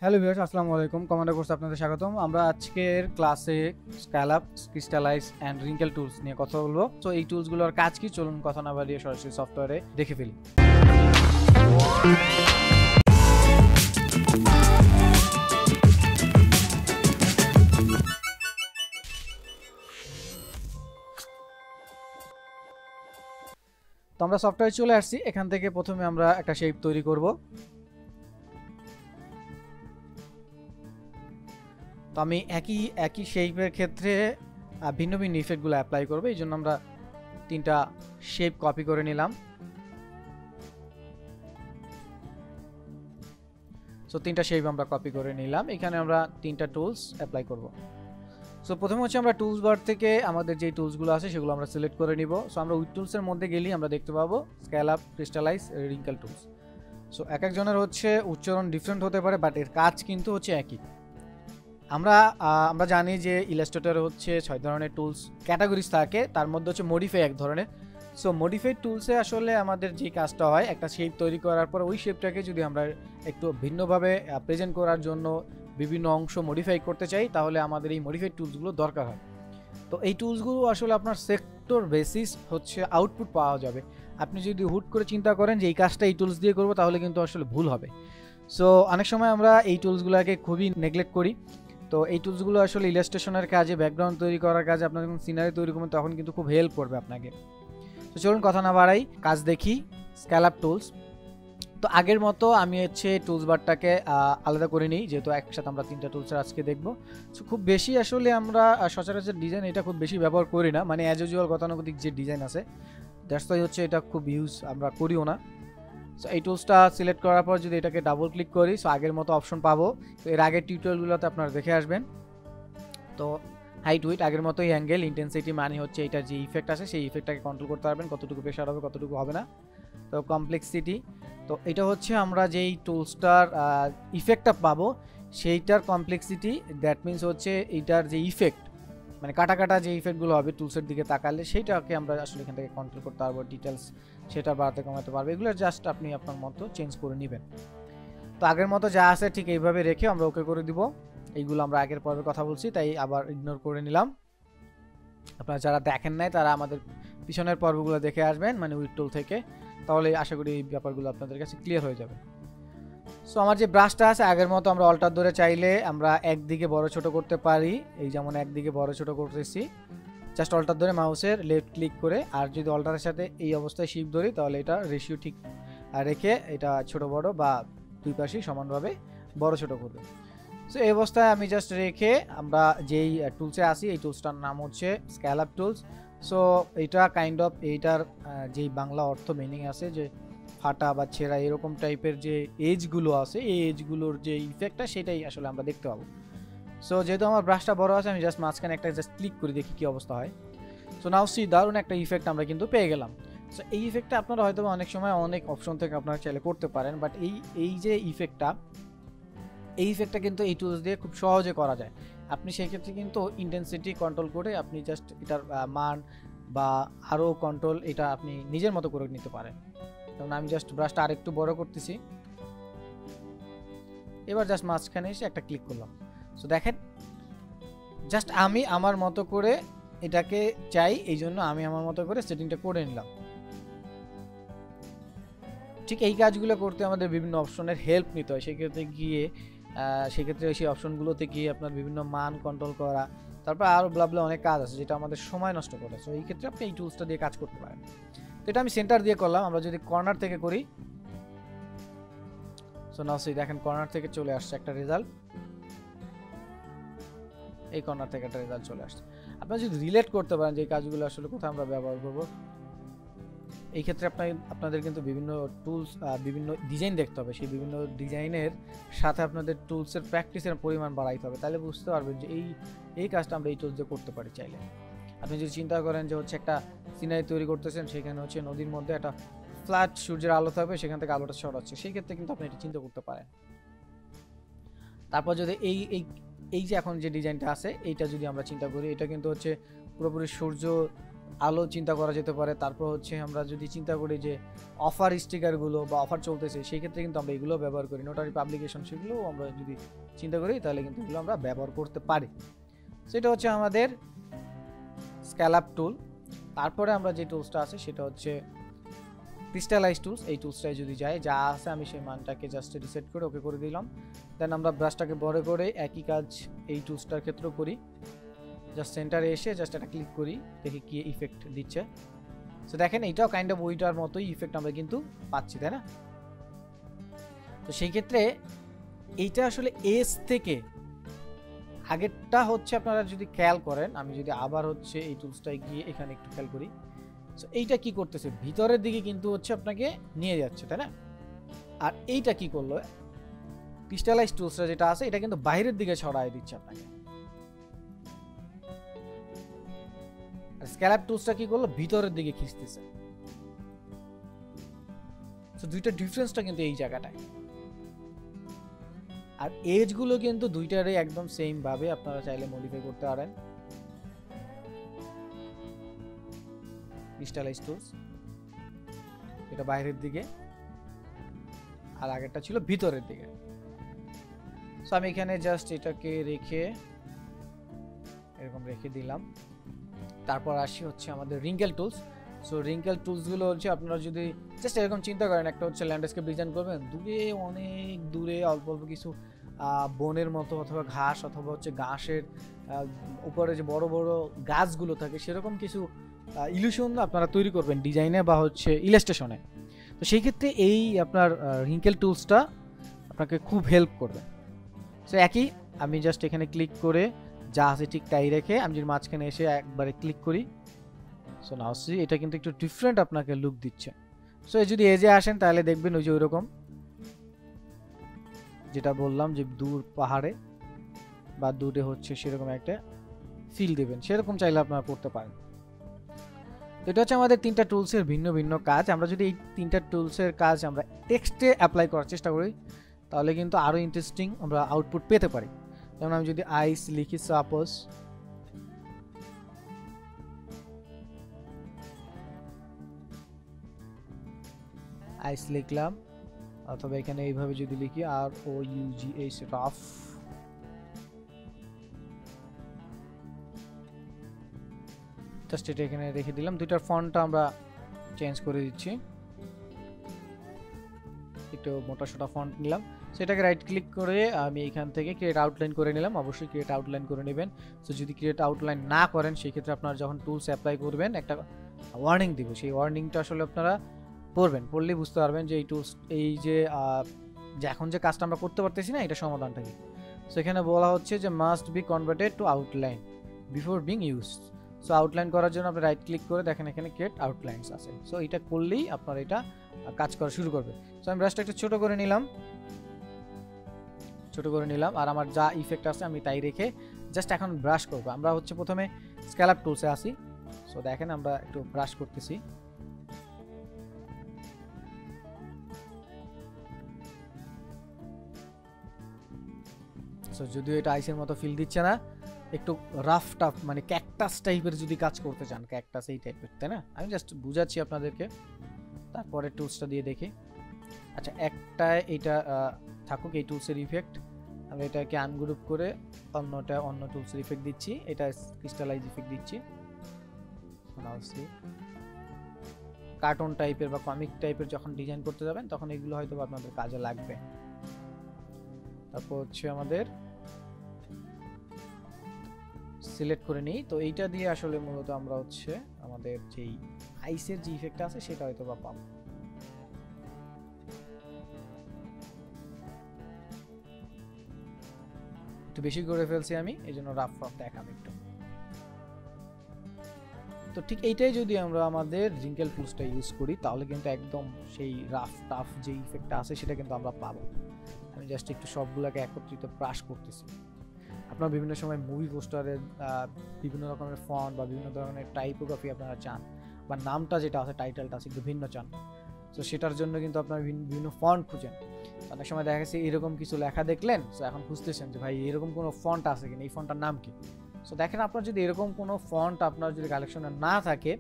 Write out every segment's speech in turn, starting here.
Hello viewers, আসসালামু আলাইকুম। Commander কোর্সে আপনাদের স্বাগতম। আমরা আজকের ক্লাসে scallop, crystallise and wrinkle tools নিয়ে কথা বলবো। তো এই টুলসগুলোর কাজ কি, চলুন কথা না বাড়িয়ে সরাসরি সফটওয়্যারে দেখে ফেলি। তো আমরা সফটওয়্যারে চলে আসছি। এখান থেকে প্রথমে আমরা একটা শেপ তৈরি করব। তো আমি একই শেপের ক্ষেত্রে ভিন্ন ভিন্ন ইফেক্টগুলো অ্যাপ্লাই করব। এই জন্য আমরা তিনটা শেপ কপি করে নিলাম। সো তিনটা শেপ আমরা কপি করে নিলাম। এখানে আমরা তিনটা টুলস অ্যাপ্লাই করব। সো প্রথমে হচ্ছে আমরা টুলস বার থেকে আমাদের যে টুলসগুলো আছে সেগুলো আমরা সিলেক্ট করে নিব। সো আমরা উইথ টুলসের মধ্যে গেলেই আমরা দেখতে পাবো scallop, crystallise, wrinkle tools. So এক একজনের হচ্ছে উচ্চারণ ডিফারেন্ট হতে পারে, বাট এর কাজ কিন্তু হচ্ছে একই। আমরা জানি যে ইলাস্ট্রেটরে হচ্ছে 6 ধরনের টুলস ক্যাটাগরিজ থাকে, তার মধ্যে হচ্ছে মডিফাই এক ধরনের। সো মডিফাইড টুলসে আসলে আমাদের যে কাজটা হয়, একটা শেপ তৈরি করার পর ওই শেপটাকে যদি আমরা একটু ভিন্নভাবে প্রেজেন্ট করার জন্য বিভিন্ন অংশ মডিফাই করতে চাই, তাহলে আমাদের এই মডিফাইড টুলসগুলো দরকার হয়। তো এই টুলসগুলো আসলে আপনার সেক্টর বেসিস হচ্ছে আউটপুট পাওয়া যাবে। আপনি যদি হুট করে চিন্তা করেন যে এই কাজটা এই টুলস দিয়ে করবো, তাহলে কিন্তু আসলে ভুল হবে। সো অনেক সময় আমরা এই টুলসগুলোকে খুবই নেগলেক্ট করি। তো এই টুলসগুলো আসলে ইলাস্ট্রেশনের কাজে, ব্যাকগ্রাউন্ড তৈরি করার কাজে, আপনার যখন সিনারি তৈরি করবেন তখন কিন্তু খুব হেল্প করবে আপনাকে। তো চলুন কথা না বাড়াই, কাজ দেখি। Scallop tools. তো আগের মতো আমি হচ্ছে টুলস বারটাকে আলাদা করে নিই, যেহেতু একসাথে আমরা তিনটা টুলসের আজকে দেখবো। সো খুব বেশি আসলে আমরা সচরাচর ডিজাইন এটা খুব বেশি ব্যবহার করি না, মানে অ্যাজ ইউজুয়াল গতানুগতিক যে ডিজাইন আছে দ্যাটস ওয়াই হচ্ছে এটা খুব ইউজ আমরা করিও না। সো এই টুলসটা সিলেক্ট করার পর যদি এটাকে ডাবল ক্লিক করি, সো আগের মতো অপশন পাবো। তো এর আগের টিউটোরিয়ালগুলোতে আপনারা দেখে আসবেন। তো হাইট উইথ আগের মতোই, অ্যাঙ্গেল, ইন্টেন্সিটি মানে হচ্ছে এটা যে ইফেক্ট আছে সেই ইফেক্টটাকে কন্ট্রোল করতে পারবেন, কতটুকু প্রেশার হবে কতটুকু হবে না। তো কমপ্লেক্সিটি, তো এটা হচ্ছে আমরা যেই টুলসটার ইফেক্টটা পাবো সেইটার কমপ্লেক্সিটি। দ্যাট মিনস হচ্ছে এইটার যে ইফেক্ট, মানে কাটা কাটা যে ইফেক্টগুলো হবে টুলসের দিকে তাকালে, সেইটাকে আমরা আসলে এখান থেকে কন্ট্রোল করতে পারবো। ডিটেলস সেটা বাড়াতে কমাতে পারবো, এগুলো জাস্ট আপনি আপনার মতো চেঞ্জ করে নেবেন। তো আগের মতো যা আছে ঠিক এইভাবে রেখে আমরা ওকে করে দিব। এইগুলো আমরা আগের পর্বে কথা বলছি, তাই আবার ইগনোর করে নিলাম। আপনারা যারা দেখেন নাই তারা আমাদের পিছনের পর্বগুলো দেখে আসবেন, মানে উইথ টুল থেকে, তাহলে আশা করি এই ব্যাপারগুলো আপনাদের কাছে ক্লিয়ার হয়ে যাবে। সো আমার যে ব্রাশটা আছে আগের মতো আমরা অল্টার ধরে চাইলে আমরা একদিকে বড় ছোট করতে পারি। এই যেমন একদিকে বড় ছোট করতেছি, জাস্ট অল্টার ধরে মাউসের লেফট ক্লিক করে, আর যদি অল্টারের সাথে এই অবস্থায় শিফট ধরি তাহলে এটা রেশিও ঠিক রেখে এটা ছোট বড় বা দুই পাশেই সমানভাবে বড় ছোট করবে। সো এই অবস্থায় আমি জাস্ট রেখে আমরা যেই টুলসে আসি, এই টুলসটার নাম হচ্ছে স্ক্যালপ টুলস। সো এটা কাইন্ড অফ এইটার যেই বাংলা অর্থ মিনিং আছে যে ফাটা বা ছেঁড়া এরকম টাইপের যে এজগুলো আছে, এই এজগুলোর যে ইফেক্টটা সেটাই আসলে আমরা দেখতে পাবো। সো যেহেতু আমার ব্রাশটা বড় আছে, আমি জাস্ট মাঝখানে একটা জাস্ট ক্লিক করে দেখি কি অবস্থা হয়। সো নাও সি, দারুণ একটা ইফেক্ট আমরা কিন্তু পেয়ে গেলাম। সো এই ইফেক্টটা আপনারা হয়তো অনেক সময় অনেক অপশন থেকে আপনারা চাইলে করতে পারেন, বাট এই যে ইফেক্টটা, এই ইফেক্টটা কিন্তু এই টুলস দিয়ে খুব সহজে করা যায়। আপনি সেই ক্ষেত্রে কিন্তু ইন্টেন্সিটি কন্ট্রোল করে আপনি জাস্ট এটার মান বা আরও কন্ট্রোল এটা আপনি নিজের মতো করে নিতে পারেন। যেমন আমি জাস্ট ব্রাশটা আরেকটু বড় করতেছি, এবার জাস্ট মাঝখানে এসে একটা ক্লিক করলাম। সো দেখেন, জাস্ট আমি আমার মতো করে এটাকে চাই, এই জন্য আমি আমার মতো করে সেটিংটা করে নিলাম। ঠিক এই কাজগুলো করতে আমাদের বিভিন্ন অপশনের হেল্প নিতে হয়। সেক্ষেত্রে সেই অপশনগুলোতে গিয়ে আপনার বিভিন্ন মান কন্ট্রোল করা, তারপর আরও ব্লাবলা অনেক কাজ আছে যেটা আমাদের সময় নষ্ট করে। সো এই ক্ষেত্রে আপনি এই টুলসটা দিয়ে কাজ করতে পারেন। তো এটা আমি সেন্টার দিয়ে করলাম। আমরা যদি কর্নার থেকে করি, সো নাও সি দেখেন কর্নার থেকে চলে আসছে একটা রেজাল্ট। এই কর্নার থেকে একটা রেজাল্ট চলে আসছে। আপনারা যদি রিলেট করতে পারেন যে এই কাজগুলো আসলে কোথায় আমরা ব্যবহার করব, এই ক্ষেত্রে আপনাদের কিন্তু বিভিন্ন টুলস, বিভিন্ন ডিজাইন দেখতে হবে। সেই বিভিন্ন ডিজাইনের সাথে আপনাদের টুলসের প্র্যাকটিসের পরিমাণ বাড়াইতে হবে, তাহলে বুঝতে পারবেন যে এই কাজটা আমরা এই টুলস দিয়ে করতে পারি চাইলে। আপনি যদি চিন্তা করেন যে হচ্ছে একটা সিনারি তৈরি করতেছেন, সেখানে হচ্ছে নদীর মধ্যে একটা ফ্ল্যাট সূর্যের আলো থাকবে, সেখান থেকে আলোটা ছড়াচ্ছে, সেই ক্ষেত্রে কিন্তু আপনি এটা চিন্তা করতে পারেন। তারপর যদি এই যে এখন যে ডিজাইনটা আছে এইটা যদি আমরা চিন্তা করি, এটা কিন্তু হচ্ছে পুরোপুরি সূর্য আলো চিন্তা করা যেতে পারে। তারপর হচ্ছে আমরা যদি চিন্তা করি যে অফার স্টিকারগুলো বা অফার চলতেছে, সেই ক্ষেত্রে কিন্তু আমরা এগুলো ব্যবহার করি। নোটারি পাবলিকেশন সেগুলো আমরা যদি চিন্তা করি তাহলে কিন্তু এগুলো আমরা ব্যবহার করতে পারি। সেটা হচ্ছে আমাদের স্ক্যালপ টুল। তারপরে আমরা যে টুলসটা আছে সেটা হচ্ছে ক্রিস্টালাইজ টুলস। এই টুলসটায় যদি যাই, যা আছে আমি সেই মানটাকে জাস্ট রিসেট করে ওকে করে দিলাম। দেন আমরা ব্রাশটাকে বড় করে একই কাজ এই টুলসটার ক্ষেত্রেও করি। জাস্ট সেন্টারে এসে জাস্ট একটা ক্লিক করি, দেখি কি ইফেক্ট দিচ্ছে। সো দেখেন এইটাও কাইন্ড অফ ওইটার মতোই ইফেক্ট আমরা কিন্তু পাচ্ছি, তাই না? তো সেই ক্ষেত্রে এইটা আসলে এস থেকে আগেরটা হচ্ছে আপনারা যদি খেয়াল করেন, আমি যদি আবার হচ্ছে এই টুলসটায় গিয়ে এখানে একটু খেয়াল করি, সো এইটা কি করতেছে, ভিতরের দিকে কিন্তু হচ্ছে আপনাকে নিয়ে যাচ্ছে, তাই না? আর এইটা কি করলো, ক্রিস্টালাইজ টুলসটা যেটা আছে এটা কিন্তু বাইরের দিকে ছড়ায় দিচ্ছে আপনাকে। আর স্ক্যালপ টুলসটা কি করলো, ভিতরের দিকে খিঁচতেছে। সো দুইটা ডিফারেন্সটা কিন্তু এই জায়গাটায়। আর এজ গুলো কিন্তু দুইটারই একদম সেম ভাবে আপনারা চাইলে মডিফাই করতে পারেন। ক্রিস্টালাইজ টুলস এটা বাইরের দিকে, আর আগেরটা ছিল ভিতরের দিকে। সো আমি এখানে জাস্ট এটাকে রেখে এরকম রেখে দিলাম। তারপর আসি হচ্ছে আমাদের রিঙ্কেল টুলস। সো রিঙ্কেল টুলসগুলো হচ্ছে আপনারা যদি জাস্ট এরকম চিন্তা করেন, একটা হচ্ছে ল্যান্ডস্কেপ ডিজাইন করবেন, দূরে অনেক দূরে অল্প অল্প কিছু বনের মতো অথবা ঘাস অথবা হচ্ছে ঘাসের উপরে যে বড় বড় গাছগুলো থাকে সেরকম কিছু ইলিউশন আপনারা তৈরি করবেন ডিজাইনে বা হচ্ছে ইলাস্ট্রেশনে। তো সেই ক্ষেত্রে এই আপনার রিঙ্কেল টুলসটা আপনাকে খুব হেল্প করবে। সো একই আমি জাস্ট এখানে ক্লিক করে যা আছে ঠিক তাই রেখে আমি যদি মাঝখানে এসে একবারে ক্লিক করি, সো নাও সি এটা কিন্তু একটু ডিফারেন্ট আপনাকে লুক দিচ্ছে। সো যদি এজে আসেন তাহলে দেখবেন ওই যে ওইরকম যেটা বললাম যে দূর পাহাড়ে বা দূরে হচ্ছে সেরকম একটা ফিল দেবেন, সেরকম চাইলে আপনারা করতে পারেন। এটা হচ্ছে আমাদের তিনটা টুলসের ভিন্ন ভিন্ন কাজ। আমরা যদি এই তিনটা টুলসের কাজ আমরা টেক্সটে অ্যাপ্লাই করার চেষ্টা করি তাহলে কিন্তু আরও ইন্টারেস্টিং আমরা আউটপুট পেতে পারি। যেমন আমি যদি আইস লিখি, সাপোজ আইস লিখলাম, অথবা এখানে এইভাবে যদি লিখি ROUGH রাফ, জাস্ট এটা এখানে রেখে দিলাম। দুইটার ফন্টটা আমরা চেঞ্জ করে দিচ্ছি, একটু মোটা সোটা ফন্ট নিলাম। সেটাকে রাইট ক্লিক করে আমি এখান থেকে ক্রিয়েট আউটলাইন করে নিলাম। অবশ্যই ক্রিয়েট আউটলাইন করে নেবেন। সো যদি ক্রিয়েট আউটলাইন না করেন সেই ক্ষেত্রে আপনারা যখন টুলস অ্যাপ্লাই করবেন একটা ওয়ার্নিং দিব, সেই ওয়ার্নিংটা আসলে আপনারা পড়বেন, পড়লেই বুঝতে পারবেন যে এই টুলস এই যে এখন যে কাজটা আমরা করতে পারতেছি না এটা সমাধানটা কি। সো এখানে বলা হচ্ছে যে must be converted to outline before being used. So outline করার জন্য আপনি রাইট ক্লিক করে দেখেন এখানে ক্রিয়েট আউটলাইনস আছে। সো এটা করলেই আপনার এটা কাজ করা শুরু করবে। সো আমি ব্রাশটা একটু ছোট করে নিলাম, আর আমার যা ইফেক্ট আছে আমি তাই রেখে জাস্ট এখন ব্রাশ করব। আমরা হচ্ছে প্রথমে স্ক্যালপ টুলসে আসি। সো দেখেন আমরা একটু ব্রাশ করতেছি। সো যদিও এটা আইসের মতো ফিল দিচ্ছে না, একটু রাফ টাফ মানে ক্যাকটাস টাইপের যদি কাজ করতে চান, ক্যাকটাস এই টাইপের, তাই না? আমি জাস্ট বুঝাচ্ছি আপনাদেরকে। তারপরে টুলসটা দিয়ে দেখি। আচ্ছা, একটা এটা থাকুক এই টুলসের ইফেক্ট, আমি এটাকে আনগ্রুপ করে অন্যটা অন্য টুলসের ইফেক্ট দিচ্ছি। এটা ক্রিস্টালাইজ ইফেক্ট দিচ্ছি। কার্টুন টাইপের বা কমিক টাইপের যখন ডিজাইন করতে যাবেন তখন এগুলো হয়তো আপনাদের কাজে লাগবে। তারপর হচ্ছে আমাদের সিলেক্ট করে নিই। তো এইটা দিয়ে আসলে মূলত আমরা হচ্ছে আমাদের যেই আইসের যে ইফেক্ট আছে সেটা হয়তো বা পাবো। একটু বেশি করে ফেলছি আমি, এই জন্য রাফ রাফ দেখাবো একটু। তো ঠিক এইটাই যদি আমরা আমাদের রিঙ্কেল টুলসটা ইউজ করি তাহলে কিন্তু একদম সেই রাফ টাফ যে ইফেক্টটা আছে সেটা কিন্তু আমরা পাবো। আমি জাস্ট একটু সবগুলোকে একত্রিত ব্রাশ করতেছি। আপনারা বিভিন্ন সময় মুভি পোস্টারে বিভিন্ন রকমের ফন্ট বা বিভিন্ন ধরনের টাইপোগ্রাফি আপনারা চান, বা নামটা যেটা আছে টাইটেলটা আছে একটু ভিন্ন চান। তো সেটার জন্য কিন্তু আপনারা বিভিন্ন ফন্ট খুঁজেন। অনেক সময় দেখা গেছে এরকম কিছু লেখা দেখলেন, তো এখন খুঁজতেছেন যে ভাই এরকম কোনো ফন্ট আছে কিনা, এই ফন্টটার নাম কি। সো দেখেন আপনার যদি এরকম কোনো ফন্ট আপনার যদি কালেকশনে না থাকে,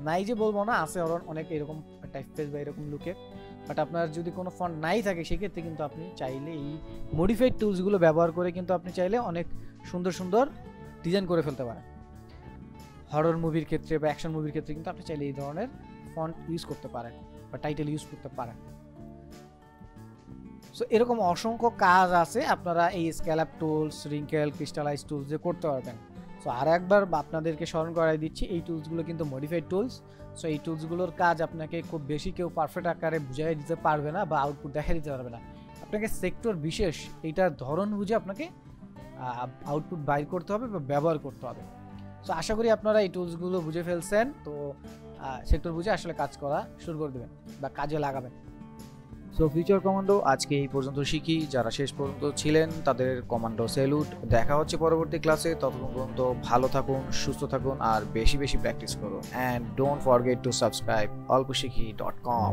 নাই যে বলবো না, আছে অনেক এরকম টাইপফেস বা এরকম লুকে, বাট আপনার যদি কোনো ফন্ট নাই থাকে সেক্ষেত্রে কিন্তু আপনি চাইলে এই মডিফাইড টুলসগুলো ব্যবহার করে কিন্তু আপনি চাইলে অনেক সুন্দর সুন্দর ডিজাইন করে ফেলতে পারেন। হরর মুভির ক্ষেত্রে বা অ্যাকশন মুভির ক্ষেত্রে কিন্তু আপনি চাইলে এই ধরনের ফন্ট ইউজ করতে পারেন বা টাইটেল ইউজ করতে পারেন। সো এরকম অসংখ্য কাজ আছে আপনারা এই scallop tools, wrinkle, crystallise tools দিয়ে করতে পারবেন। সো আর একবার আপনাদেরকে স্মরণ করাই দিচ্ছি, এই টুলসগুলো কিন্তু মডিফাইড টুলস। সো এই টুলসগুলোর কাজ আপনাকে খুব বেশি কেউ পারফেক্ট আকারে বুঝিয়ে দিতে পারবে না বা আউটপুট দেখা দিতে পারবে না। আপনাকে সেক্টর বিশেষ এইটার ধরন বুঝে আপনাকে আউটপুট বাইর করতে হবে বা ব্যবহার করতে হবে। সো আশা করি আপনারা এই টুলসগুলো বুঝে ফেলছেন। তো সেক্টর বুঝে আসলে কাজ করা শুরু করে দেবেন বা কাজে লাগাবেন। সো ফিউচার কমান্ডো আজকে এই পর্যন্ত শিখি। যারা শেষ পর্যন্ত ছিলেন তাদের কমান্ডো স্যালুট। দেখা হচ্ছে পরবর্তী ক্লাসে। ততক্ষণ পর্যন্ত ভালো থাকুন, সুস্থ থাকুন আর বেশি বেশি প্র্যাকটিস করুন। And don't forget to subscribe olposhikhi.com।